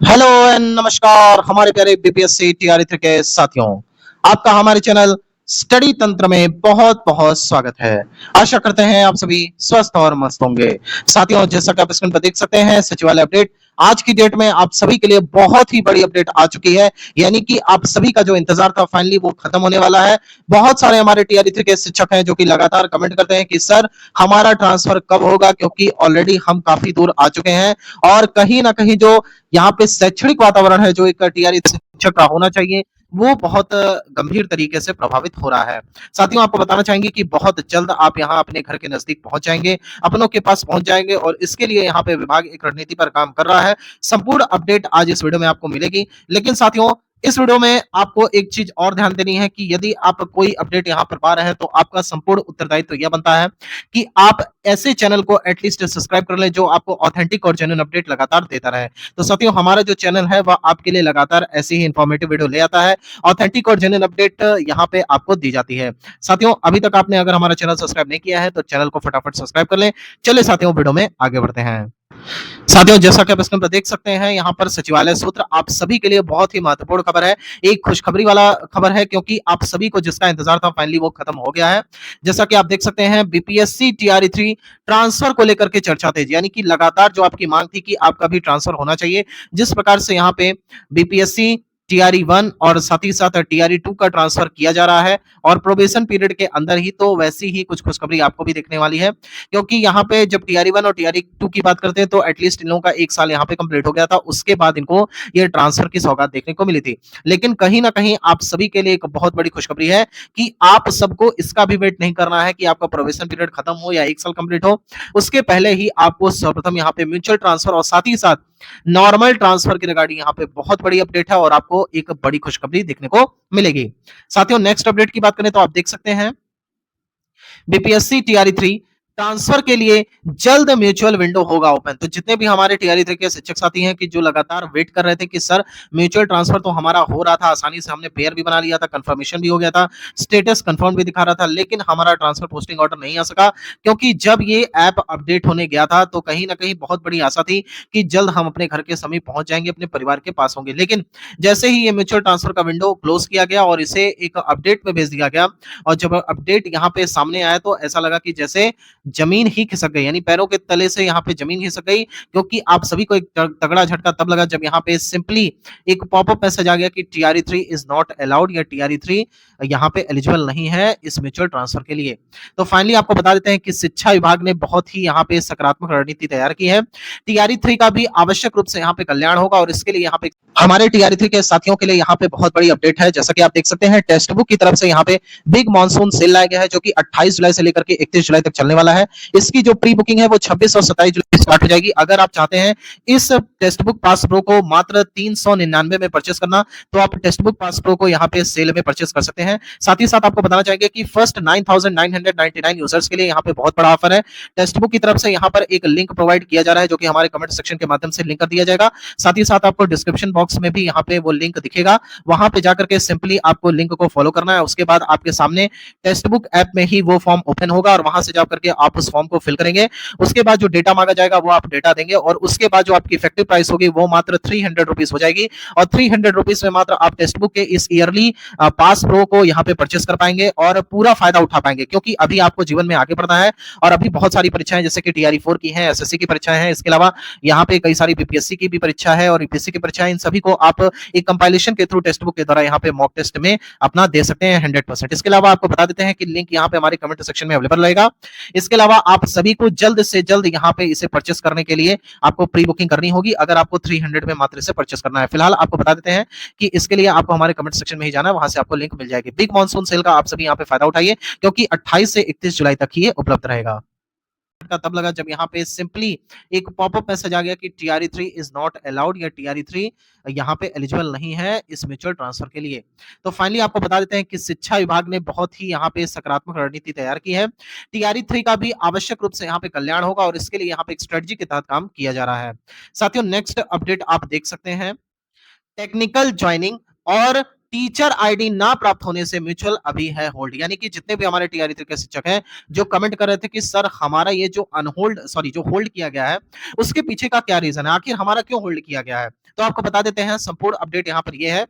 Hello and नमस्कार हमारे प्यारे बीपीएससी टीआरई के साथियों। आपका हमारे चैनल स्टडी तंत्र में बहुत बहुत स्वागत है। आशा करते हैं आप सभी स्वस्थ और मस्त होंगे। साथियों, जैसा कि आप स्क्रीन पर देख सकते हैं, सचिवालय अपडेट आज की डेट में आप सभी के लिए बहुत ही बड़ी अपडेट आ चुकी है। यानी कि आप सभी का जो इंतजार था फाइनली वो खत्म होने वाला है। बहुत सारे हमारे टीआरई के शिक्षक हैं जो कि लगातार कमेंट करते हैं कि सर हमारा ट्रांसफर कब होगा, क्योंकि ऑलरेडी हम काफी दूर आ चुके हैं और कहीं ना कहीं जो यहाँ पे शैक्षणिक वातावरण है जो एक टीआरई शिक्षक का होना चाहिए वो बहुत गंभीर तरीके से प्रभावित हो रहा है। साथियों, आपको बताना चाहेंगे कि बहुत जल्द आप यहाँ अपने घर के नजदीक पहुंच जाएंगे, अपनों के पास पहुंच जाएंगे और इसके लिए यहाँ पे विभाग एक रणनीति पर काम कर रहा है। संपूर्ण अपडेट आज इस वीडियो में आपको मिलेगी। लेकिन साथियों, इस वीडियो में आपको एक चीज और ध्यान देनी है कि यदि आप कोई अपडेट यहाँ पर पा रहे हैं तो आपका संपूर्ण उत्तरदायित्व यह बनता है कि आप ऐसे चैनल को एटलीस्ट सब्सक्राइब कर लें जो आपको ऑथेंटिक और जेन्युइन अपडेट लगातार देता रहे। तो साथियों, हमारा जो चैनल है वह आपके लिए लगातार ऐसी ही इंफॉर्मेटिव वीडियो ले आता है। ऑथेंटिक और जेन्युइन अपडेट यहाँ पे आपको दी जाती है। साथियों, अभी तक आपने अगर हमारा चैनल सब्सक्राइब नहीं किया है तो चैनल को फटाफट सब्सक्राइब कर लें। चलिए साथियों, वीडियो में आगे बढ़ते हैं। साथियों, जैसा कि आप स्क्रीन पर देख सकते हैं, यहाँ पर सचिवालय सूत्र आप सभी के लिए बहुत ही महत्वपूर्ण खबर है। एक खुशखबरी वाला खबर है क्योंकि आप सभी को जिसका इंतजार था फाइनली वो खत्म हो गया है। जैसा कि आप देख सकते हैं, बीपीएससी टीआरई 3 ट्रांसफर को लेकर के चर्चा तेज, यानी कि लगातार जो आपकी मांग थी कि आपका भी ट्रांसफर होना चाहिए, जिस प्रकार से यहाँ पे बीपीएससी टीआरई 1 और साथ ही साथ टीआरई 2 का ट्रांसफर किया जा रहा है और प्रोबेशन पीरियड के अंदर ही, तो वैसी ही कुछ खुशखबरी आपको भी देखने वाली है। क्योंकि यहाँ पे जब टीआरई 1 और टीआरई 2 की बात करते हैं तो एटलीस्ट इन लोगों का एक साल यहाँ पे कंप्लीट हो गया था, उसके बाद इनको ये ट्रांसफर की सौगात देखने को मिली थी। लेकिन कहीं ना कहीं आप सभी के लिए एक बहुत बड़ी खुशखबरी है कि आप सबको इसका भी वेट नहीं करना है कि आपका प्रोबेशन पीरियड खत्म हो या एक साल कंप्लीट हो। उसके पहले ही आपको सर्वप्रथम यहाँ पे म्यूचुअल ट्रांसफर और साथ ही साथ नॉर्मल ट्रांसफर की रिगार्डिंग यहाँ पे बहुत बड़ी अपडेट है और आपको एक बड़ी खुशखबरी देखने को मिलेगी। साथियों, नेक्स्ट अपडेट की बात करें तो आप देख सकते हैं, बीपीएससी टीआरई 3 ट्रांसफर के लिए जल्द म्यूचुअल विंडो होगा ओपन। तो जितने भी हमारे टीआरई 3 के शिक्षक साथी हैं कि जो लगातार वेट कर रहे थे कि सर म्यूचुअल ट्रांसफर तो हमारा हो रहा था, आसानी से हमने पेयर भी बना लिया था, कंफर्मेशन भी हो गया था, स्टेटस कंफर्म भी दिखा रहा था, लेकिन हमारा ट्रांसफर पोस्टिंग ऑर्डर नहीं आ सका। क्योंकि जब ये ऐप अपडेट होने गया था तो कहीं ना कहीं बहुत बड़ी आशा थी कि जल्द हम अपने घर के समीप पहुंच जाएंगे, अपने परिवार के पास होंगे। लेकिन जैसे ही ये म्यूचुअल ट्रांसफर का विंडो क्लोज किया गया और इसे एक अपडेट में भेज दिया गया, और जब अपडेट यहाँ पे सामने आया तो ऐसा लगा कि जैसे जमीन ही खिसक गई, यानी पैरों के तले से यहाँ पे जमीन खिसक गई। क्योंकि आप सभी को एक तगड़ा झटका तब लगा जब यहाँ पे सिंपली एक पॉपअप मैसेज आ गया कि टीआरई 3 इज नॉट अलाउड, या टीआरई 3 यहाँ पे एलिजिबल नहीं है इस म्यूचुअल ट्रांसफर के लिए। तो फाइनली आपको बता देते हैं कि शिक्षा विभाग ने बहुत ही यहाँ पे सकारात्मक रणनीति तैयार की है। टीआरई 3 का भी आवश्यक रूप से यहाँ पे कल्याण होगा और इसके लिए यहाँ पे हमारे टीआरई 3 के साथियों के लिए यहाँ पे बहुत बड़ी अपडेट है। जैसा कि आप देख सकते हैं, टेक्स्ट बुक की तरफ से यहाँ पे बिग मॉनसून सेल लाया गया है जो कि 28 जुलाई से लेकर के 31 जुलाई तक चलने वाला है। इसकी जो प्री बुकिंग है वो 26 और 27 जुलाई स्टार्ट हो जाएगी। अगर आप चाहते हैं इस टेक्स्ट बुक पास प्रो को मात्र 399 में परचेस करना, तो आप टेक्स्ट बुक पास प्रो को यहाँ पे सेल में परचेस कर सकते हैं। साथ ही साथ आपको बताना चाहेंगे कि फर्स्ट 9999 यूजर्स के लिए यहाँ पे बहुत बड़ा ऑफर है। टेक्स्ट बुक की तरफ से यहाँ पर एक लिंक प्रोवाइड किया जा रहा है जो कि हमारे कमेंट सेक्शन के माध्यम से लिंक कर दिया जाएगा। साथ ही साथ आपको डिस्क्रिप्शन बॉक्स में भी यहाँ पे वो लिंक दिखेगा, वहां पे जाकर के सिंपली आपको लिंक को फॉलो करना है। उसके बाद आपके सामने टेक्स्ट बुक ऐप में ही वो फॉर्म ओपन होगा और वहां से जाकर के आप उस फॉर्म को फिल करेंगे। उसके बाद जो डेटा मांगा जाएगा वो आप डेटा देंगे और उसके बाद जो आपकी इफेक्टिव प्राइस होगी वो मात्र 300 रुपीज हो जाएगी। और 300 रुपीज में मात्र आप टेक्स्ट बुक के इस ईयरली पास प्रो को यहाँ पे परचेस कर पाएंगे और पूरा फायदा उठा पाएंगे। क्योंकि अभी आपको जीवन में आगे बढ़ना है और अभी बहुत सारी परीक्षाएं जैसे कि टीआरई 4 की हैं, एसएससी की परीक्षाएं हैं, इसके अलावा यहाँ पे कई सारी बीपीएससी की भी परीक्षा है और यूपीएससी की परीक्षा, इन सभी को आप एक कंपाइलेशन के थ्रू टेक्स्ट बुक के द्वारा यहाँ पे मॉक टेस्ट में अपना दे सकते हैं 100%। इसके अलावा आपको बता देते हैं कि लिंक यहाँ पे हमारे कमेंट सेक्शन में अवेलेबल रहेगा। इसके अलावा आप सभी को जल्द से जल्द यहाँ पे इसे परचेस करने के लिए आपको प्री बुकिंग करनी होगी अगर आपको 300 में मात्र इसे परचेस करना है। फिलहाल आपको बता देते हैं कि इसके लिए आपको हमारे कमेंट सेक्शन में ही जाना है, वहां से आपको लिंक मिल जाएगी। बिग मॉनसून सेल का आप सभी यहाँ पे फायदा उठाइए क्योंकि 28 से 31 जुलाई तक ही ये उपलब्ध रहेगा। का तब लगा जब यहाँ पे सिंपली एक पॉपअप मैसेज आ गया कि टीआरई 3 इज नॉट अलाउड, या टीआरई 3 यहाँ पे एलिजिबल नहीं है इस म्यूचुअल ट्रांसफर के लिए। तो फाइनली आपको बता देते हैं कि शिक्षा विभाग ने बहुत ही यहाँ पे सकारात्मक रणनीति तैयार की है। टीआरई 3 का भी आवश्यक रूप से यहाँ पे कल्याण होगा और इसके लिए यहाँ पे एक स्ट्रेटजी के तहत काम किया जा रहा है। साथियों, नेक्स्ट अपडेट आप देख सकते हैं, टेक्निकल ज्वाइनिंग और टीचर आईडी ना प्राप्त होने से म्यूचुअल अभी है होल्ड। यानी कि जितने भी हमारे टीआर के शिक्षक हैं जो कमेंट कर रहे थे कि सर हमारा ये जो अनहोल्ड सॉरी जो होल्ड किया गया है उसके पीछे का क्या रीजन है, आखिर हमारा क्यों होल्ड किया गया है, तो आपको बता देते हैं। संपूर्ण अपडेट यहाँ पर ये है,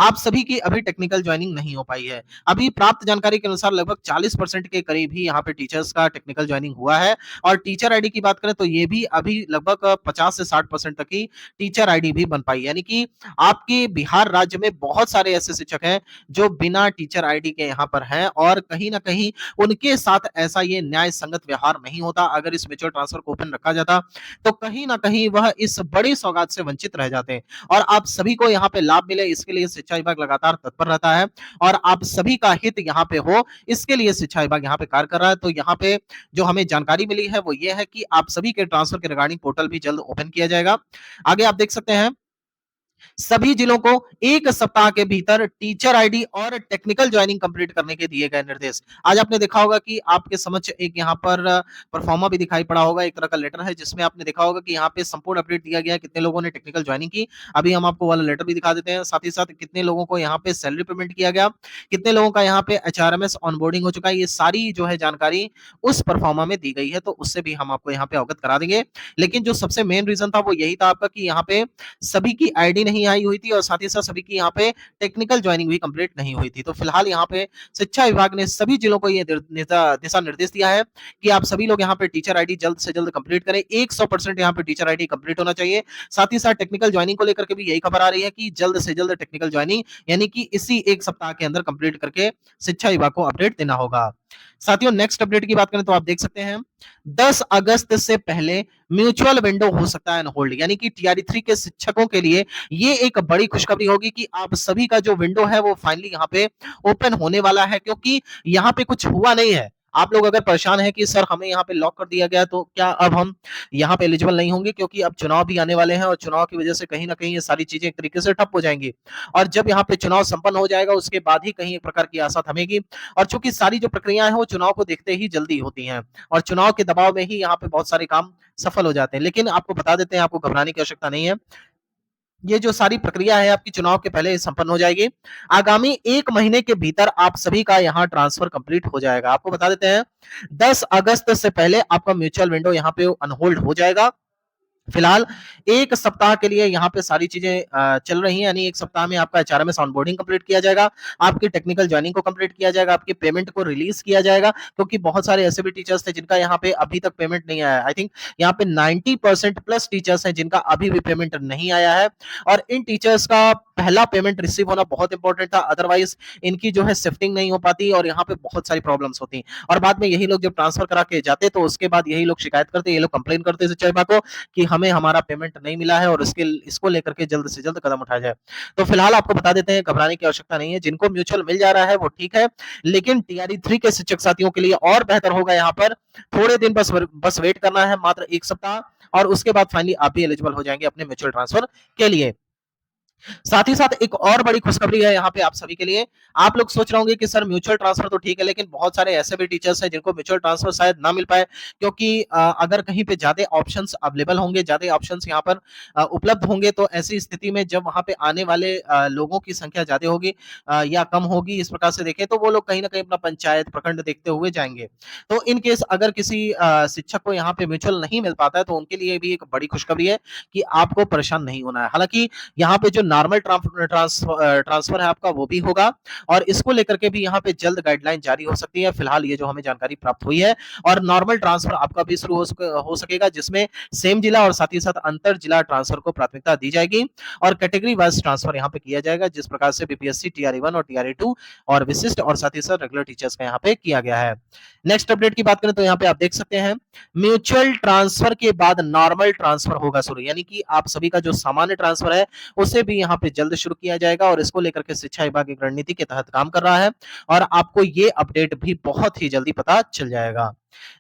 आप सभी की अभी टेक्निकल ज्वाइनिंग नहीं हो पाई है। अभी प्राप्त जानकारी के अनुसार लगभग 40% के करीब ही यहाँ पे टीचर्स का टेक्निकल ज्वाइनिंग हुआ है। और टीचर आईडी की बात करें तो ये भी अभी लगभग 50 से 60% तक ही टीचर आईडी भी बन पाई। यानी कि आपके बिहार राज्य में बहुत सारे ऐसे शिक्षक हैं जो बिना टीचर आईडी के यहाँ पर हैं, और कहीं ना कहीं उनके साथ ऐसा ये न्याय संगत व्यवहार नहीं होता। अगर इस म्यूचुअल ट्रांसफर को ओपन रखा जाता तो कहीं ना कहीं वह इस बड़ी सौगात से वंचित रह जाते हैं। और आप सभी को यहाँ पे लाभ मिले इसके लिए शिक्षा विभाग लगातार तत्पर रहता है, और आप सभी का हित यहाँ पे हो इसके लिए शिक्षा विभाग यहाँ पे कार्य कर रहा है। तो यहाँ पे जो हमें जानकारी मिली है वो ये है कि आप सभी के ट्रांसफर के रिगार्डिंग पोर्टल भी जल्द ओपन किया जाएगा। आगे आप देख सकते हैं सभी जिलों को 1 सप्ताह के भीतर टीचर आईडी और टेक्निकल ज्वाइनिंग कंप्लीट करने के दिए गए निर्देश। आज आपने देखा होगा कि आपके समक्ष एक यहाँ पर परफॉर्मा भी दिखाई पड़ा होगा, एक तरह का लेटर है जिसमें आपने देखा होगा कि यहाँ पे संपूर्ण अपडेट दिया गया है कितने लोगों ने टेक्निकल ज्वाइनिंग की। अभी हम आपको वाला लेटर भी दिखा देते हैं, साथ ही साथ कितने लोगों को यहाँ पे सैलरी पेमेंट किया गया, कितने लोगों का यहाँ पे एचआरएमएस ऑनबोर्डिंग हो चुका है। ये सारी जो है जानकारी उस परफॉर्मा में दी गई है, तो उससे भी हम आपको यहाँ पे अवगत करा देंगे। लेकिन जो सबसे मेन रीजन था वो यही था आपका कि यहाँ पे सभी की आईडी नहीं आई हुई थी, और साथ ही साथ सभी की यहाँ पे टेक्निकल ज्वाइनिंग भी कंप्लीट नहीं हुई थी। तो फिलहाल यहाँ पे शिक्षा विभाग ने सभी जिलों को ये दिशा निर्देश दिया है कि आप सभी लोग यहाँ पे टीचर आईडी जल्द से जल्द कंप्लीट करें। 100% यहाँ पे टीचर आईडी कंप्लीट होना चाहिए। साथ ही साथ टेक्निकल ज्वाइनिंग को लेकर के भी यही खबर आ रही है कि जल्द से जल्द टेक्निकल ज्वाइनिंग यानी कि इसी 1 सप्ताह के अंदर कंप्लीट करके शिक्षा विभाग को अपडेट देना होगा। साथियों नेक्स्ट अपडेट की बात करें तो आप देख सकते हैं 10 अगस्त से पहले म्यूचुअल विंडो हो सकता है होल्ड। यानी कि टीआरई 3 के शिक्षकों के लिए ये एक बड़ी खुशखबरी होगी कि आप सभी का जो विंडो है वो फाइनली यहाँ पे ओपन होने वाला है, क्योंकि यहाँ पे कुछ हुआ नहीं है। आप लोग अगर परेशान है कि सर हमें यहाँ पे लॉक कर दिया गया तो क्या अब हम यहाँ पे एलिजिबल नहीं होंगे, क्योंकि अब चुनाव भी आने वाले हैं और चुनाव की वजह से कहीं ना कहीं ये सारी चीजें एक तरीके से ठप हो जाएंगी। और जब यहाँ पे चुनाव संपन्न हो जाएगा उसके बाद ही कहीं एक प्रकार की आशा थमेगी। और चूंकि सारी जो प्रक्रियाएं हैं वो चुनाव को देखते ही जल्दी होती हैं, और चुनाव के दबाव में ही यहाँ पे बहुत सारे काम सफल हो जाते हैं। लेकिन आपको बता देते हैं, आपको घबराने की आवश्यकता नहीं है। ये जो सारी प्रक्रिया है आपकी चुनाव के पहले संपन्न हो जाएगी। आगामी 1 महीने के भीतर आप सभी का यहाँ ट्रांसफर कंप्लीट हो जाएगा। आपको बता देते हैं 10 अगस्त से पहले आपका म्यूचुअल विंडो यहाँ पे अनहोल्ड हो जाएगा। फिलहाल 1 सप्ताह के लिए यहाँ पे सारी चीजें चल रही हैं, यानी 1 सप्ताह में आपका एचआरएमएस ऑनबोर्डिंग कंप्लीट किया जाएगा, आपकी टेक्निकल ज्वाइनिंग को कंप्लीट किया जाएगा, आपकी पेमेंट को रिलीज किया जाएगा, क्योंकि बहुत सारे ऐसे भी टीचर्स थे जिनका यहाँ पे अभी तक पेमेंट नहीं आया है। आई थिंक यहाँ पे 90% प्लस टीचर्स हैं जिनका अभी भी पेमेंट नहीं आया है, और इन टीचर्स का पहला पेमेंट रिसीव होना बहुत इंपॉर्टेंट था। अदरवाइज इनकी जो है शिफ्टिंग नहीं हो पाती और यहाँ पे बहुत सारी प्रॉब्लम्स होती। और बाद में यही लोग जब ट्रांसफर करा के जाते तो उसके बाद यही लोग शिकायत करते, ये लोग कंप्लेन करते शिक्षा विभाग को कि हमें हमारा पेमेंट नहीं मिला है, और इसको लेकर के जल्द से जल्द कदम उठाया जाए। तो फिलहाल आपको बता देते हैं, घबराने की आवश्यकता नहीं है। जिनको म्यूचुअल मिल जा रहा है वो ठीक है, लेकिन टीआरई 3 के शिक्षक साथियों के लिए और बेहतर होगा यहाँ पर थोड़े दिन बस वेट करना है, मात्र 1 सप्ताह, और उसके बाद फाइनली आप भी एलिजिबल हो जाएंगे अपने म्यूचुअल ट्रांसफर के लिए। साथ ही साथ एक और बड़ी खुशखबरी है यहाँ पे आप सभी के लिए। आप लोग सोच रहे होंगे कि सर म्यूचुअल ट्रांसफर तो ठीक है, लेकिन बहुत सारे ऐसे भी टीचर्स हैं जिनको म्यूचुअल ट्रांसफर शायद ना मिल पाए, क्योंकि अगर कहीं पे ज्यादा ऑप्शंस अवेलेबल होंगे, ज्यादा ऑप्शंस यहाँ पर उपलब्ध होंगे, तो ऐसी स्थिति में जब वहां पे आने वाले लोगों की संख्या ज्यादा होगी या कम होगी, इस प्रकार से देखें तो वो लोग कहीं ना कहीं अपना पंचायत प्रखंड देखते हुए जाएंगे। तो इन केस अगर किसी शिक्षक को यहाँ पे म्यूचुअल नहीं मिल पाता है तो उनके लिए भी एक बड़ी खुशखबरी है कि आपको परेशान नहीं होना है। हालांकि यहाँ पे जो नॉर्मल ट्रांसफर है आपका वो भी होगा, और इसको लेकर के भी यहाँ पे जल्द गाइडलाइन जारी हो सकती है। फिलहाल ये जो हमें जानकारी प्राप्त हुई है, और नॉर्मल ट्रांसफर आपका भी शुरू हो सकेगा, जिसमें सेम जिला और साथ ही साथ अंतर जिला ट्रांसफर को प्राथमिकता दी जाएगी, और कैटेगरी वाइज ट्रांसफर यहाँ पे किया जाएगा, जिस प्रकार से बीपीएससी टीआरई 1 और टीआरई 2 और विशिष्ट और साथ ही साथ रेगुलर टीचर्स का यहाँ पे किया गया है। नेक्स्ट अपडेट की बात करें तो यहाँ पे आप देख सकते हैं म्यूचुअल ट्रांसफर के बाद नॉर्मल ट्रांसफर होगा शुरू, यानी कि आप सभी का जो सामान्य ट्रांसफर है उसे भी यहाँ पे जल्द शुरू किया जाएगा, और इसको लेकर के शिक्षा विभाग एक रणनीति के तहत काम कर रहा है, और आपको ये अपडेट भी बहुत ही जल्दी पता चल जाएगा।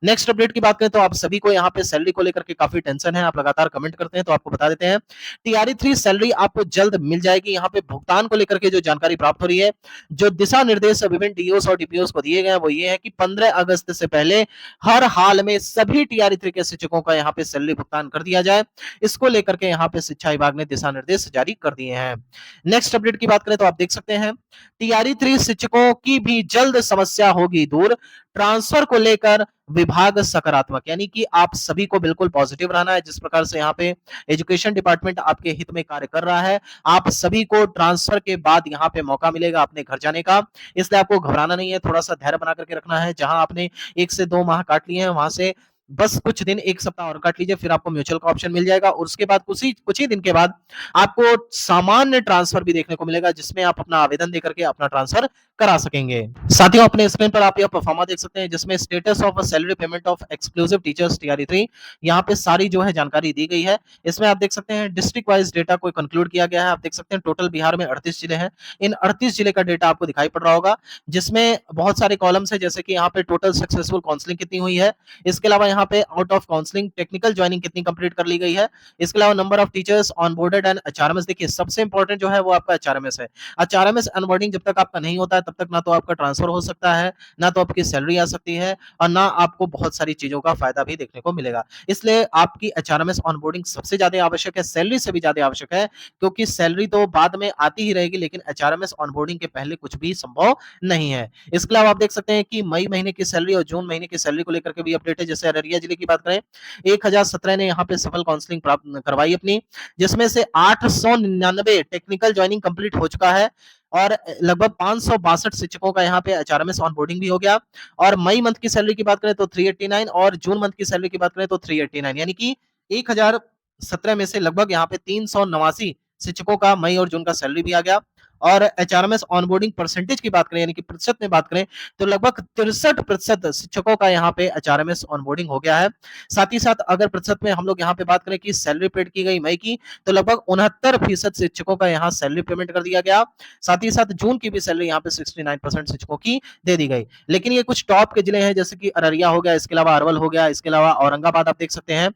नेक्स्ट अपडेट की बात करें तो आप सभी को यहाँ पे सैलरी को लेकर के काफी टेंशन है, आप लगातार कमेंट करते हैं तो आपको बता देते हैं टीआरई 3 सैलरी आपको जल्द मिल जाएगी। यहाँ पे भुगतान को लेकर के जो जानकारी प्राप्त हो रही है, जो दिशा निर्देश विभिन्न डीओस और डीपीओस को दिए गए हैं वो ये है कि 15 अगस्त से पहले हर हाल में सभी टीआरई 3 के शिक्षकों का यहाँ पे सैलरी भुगतान कर दिया जाए। इसको लेकर के यहाँ पे शिक्षा विभाग ने दिशा निर्देश जारी कर दिए हैं। नेक्स्ट अपडेट की बात करें तो आप देख सकते हैं टीआरई 3 शिक्षकों की भी जल्द समस्या होगी दूर, ट्रांसफर को लेकर विभाग सकारात्मक, यानी कि आप सभी को बिल्कुल पॉजिटिव रहना है। जिस प्रकार से यहाँ पे एजुकेशन डिपार्टमेंट आपके हित में कार्य कर रहा है, आप सभी को ट्रांसफर के बाद यहाँ पे मौका मिलेगा अपने घर जाने का, इसलिए आपको घबराना नहीं है, थोड़ा सा धैर्य बना करके रखना है। जहां आपने 1 से 2 माह काट लिए हैं वहां से बस कुछ दिन, 1 सप्ताह और काट लीजिए, फिर आपको म्यूचुअल का ऑप्शन मिल जाएगा और उसके बाद कुछ ही दिन के बाद आपको सामान्य ट्रांसफर भी देखने को मिलेगा, जिसमें आप अपना आवेदन देकर के अपना ट्रांसफर करा सकेंगे। साथियों, अपने स्क्रीन पर आप यह परफॉर्मा देख सकते हैं जिसमें status of salary payment of exclusive teachers TRE 3, यहाँ पे सारी जो है जानकारी दी गई है। इसमें आप देख सकते हैं डिस्ट्रिक्ट वाइज डेटा को कंक्लूड किया गया है। आप देख सकते हैं टोटल बिहार में 38 जिले हैं, इन 38 जिले का डेटा आपको दिखाई पड़ रहा होगा, जिसमें बहुत सारे कॉलम्स है, जैसे कि यहाँ पे टोटल सक्सेसफुल काउंसलिंग कितनी हुई है, इसके अलावा यहाँ पे out of counselling technical joining कितनी कंप्लीट कर ली गई है, इसके अलावा number of teachers onboarded and HRMS. देखिए सबसे इंपॉर्टेंट जो है वो आपका एचआरएमएस है। एचआरएमएस ऑनबोर्डिंग जब तक आपका नहीं होता है तब तक ना तो आपका ट्रांसफर हो सकता है, ना तो आपकी सैलरी आ सकती है और ना आपको बहुत सारी चीजों का फायदा भी देखने को मिलेगा। इसलिए आपकी एचआरएमएस ऑनबोर्डिंग सबसे ज्यादा आवश्यक है, सैलरी से भी ज्यादा आवश्यक है, क्योंकि सैलरी तो बाद में आती ही रहेगी, लेकिन एचआरएमएस ऑनबोर्डिंग के पहले कुछ भी संभव नहीं है। इसके अलावा आप देख सकते हैं कि मई महीने की सैलरी और जून महीने की सैलरी को लेकर के भी अपडेट है। जैसे अररिया जिले की बात करें, 1017 ने यहाँ पे सफल काउंसलिंग प्राप्त करवाई अपनी, जिसमें से 899 टेक्निकल ज्वाइनिंग कंप्लीट हो चुका है और लगभग 562 शिक्षकों का यहाँ पे एचआरएमएस ऑनबोर्डिंग भी हो गया। और मई मंथ की सैलरी की बात करें तो 389 और जून मंथ की सैलरी की बात करें तो 389, यानी कि 1017 में से लगभग यहाँ पे 389 शिक्षकों का मई और जून का सैलरी भी आ गया। और एचआरएमएस ऑनबोर्डिंग परसेंटेज की बात करें, यानी कि प्रतिशत में बात करें, तो लगभग 63% शिक्षकों का यहाँ पे एचआरएमएस ऑनबोर्डिंग हो गया है। साथ ही साथ अगर प्रतिशत में हम लोग यहाँ पे बात करें कि सैलरी पेड की गई मई की, तो लगभग 69% शिक्षकों का यहाँ सैलरी पेमेंट कर दिया गया। साथ ही साथ जून की भी सैलरी यहाँ पे 69% शिक्षकों की दे दी गई। लेकिन ये कुछ टॉप के जिले हैं, जैसे कि अररिया हो गया, इसके अलावा अरवल हो गया, इसके अलावा औरंगाबाद आप देख सकते हैं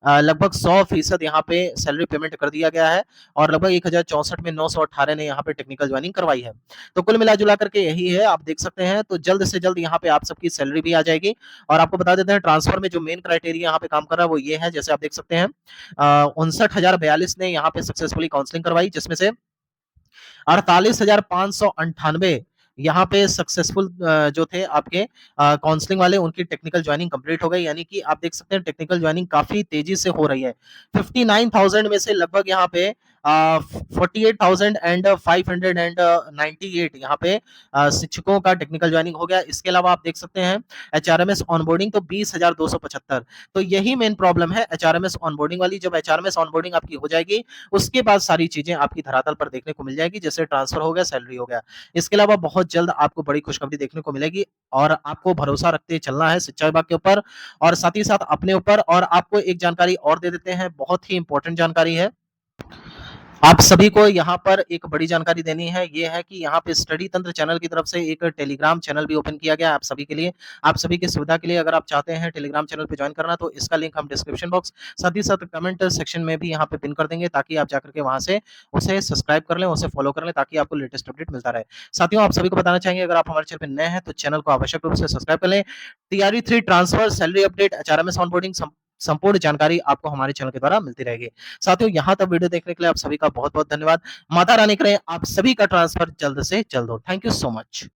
लगभग 100% यहाँ पे सैलरी पेमेंट कर दिया गया है और लगभग 1064 में 918 ने यहाँ पे टेक्निकल ज्वाइनिंग करवाई है। तो कुल मिला जुला करके यही है, आप देख सकते हैं। तो जल्द से जल्द यहाँ पे आप सबकी सैलरी भी आ जाएगी। और आपको बता देते हैं ट्रांसफर में जो मेन क्राइटेरिया यहाँ पे काम कर रहा है वो ये है, जैसे आप देख सकते हैं 59,042 ने यहाँ पे सक्सेसफुली काउंसलिंग करवाई, जिसमें से 48,598 यहाँ पे सक्सेसफुल जो थे आपके काउंसलिंग वाले, उनकी टेक्निकल ज्वाइनिंग कंप्लीट हो गई। यानी कि आप देख सकते हैं टेक्निकल ज्वाइनिंग काफी तेजी से हो रही है। 59,000 में से लगभग यहाँ पे 48,598 यहाँ पे शिक्षकों का टेक्निकल ज्वाइनिंग हो गया। इसके अलावा आप देख सकते हैं एचआरएमएस ऑनबोर्डिंग तो 20,275। तो यही मेन प्रॉब्लम है एचआरएमएस ऑनबोर्डिंग वाली। जब एचआरएमएस ऑनबोर्डिंग आपकी हो जाएगी उसके बाद सारी चीजें आपकी धरातल पर देखने को मिल जाएगी, जैसे ट्रांसफर हो गया, सैलरी हो गया। इसके अलावा बहुत जल्द आपको बड़ी खुशखबरी देखने को मिलेगी और आपको भरोसा रखते चलना है शिक्षा विभाग के ऊपर और साथ ही साथ अपने ऊपर। और आपको एक जानकारी और दे देते हैं, बहुत ही इंपॉर्टेंट जानकारी है, आप सभी को यहाँ पर एक बड़ी जानकारी देनी है। ये है कि यहाँ पे स्टडी तंत्र चैनल की तरफ से एक टेलीग्राम चैनल भी ओपन किया गया है आप सभी के लिए, आप सभी की सुविधा के लिए। अगर आप चाहते हैं टेलीग्राम चैनल पे ज्वाइन करना तो इसका लिंक हम डिस्क्रिप्शन बॉक्स साथ ही साथ कमेंट सेक्शन में भी यहाँ पे पिन कर देंगे, ताकि आप जाकर के वहां से उसे सब्सक्राइब कर लें, उसे फॉलो कर लें, ताकि आपको लेटेस्ट अपडेट मिलता रहे। साथियों, आप सभी को बताना चाहेंगे अगर आप हमारे चैनल पर नए हैं तो चैनल को आवश्यक रूप से सब्सक्राइब कर लें। TRE 3 transfer, salary update, HRMS onboarding संपूर्ण जानकारी आपको हमारे चैनल के द्वारा मिलती रहेगी। साथियों, यहाँ तक वीडियो देखने के लिए आप सभी का बहुत बहुत धन्यवाद। माता रानी करें आप सभी का ट्रांसफर जल्द से जल्द हो। Thank you so much.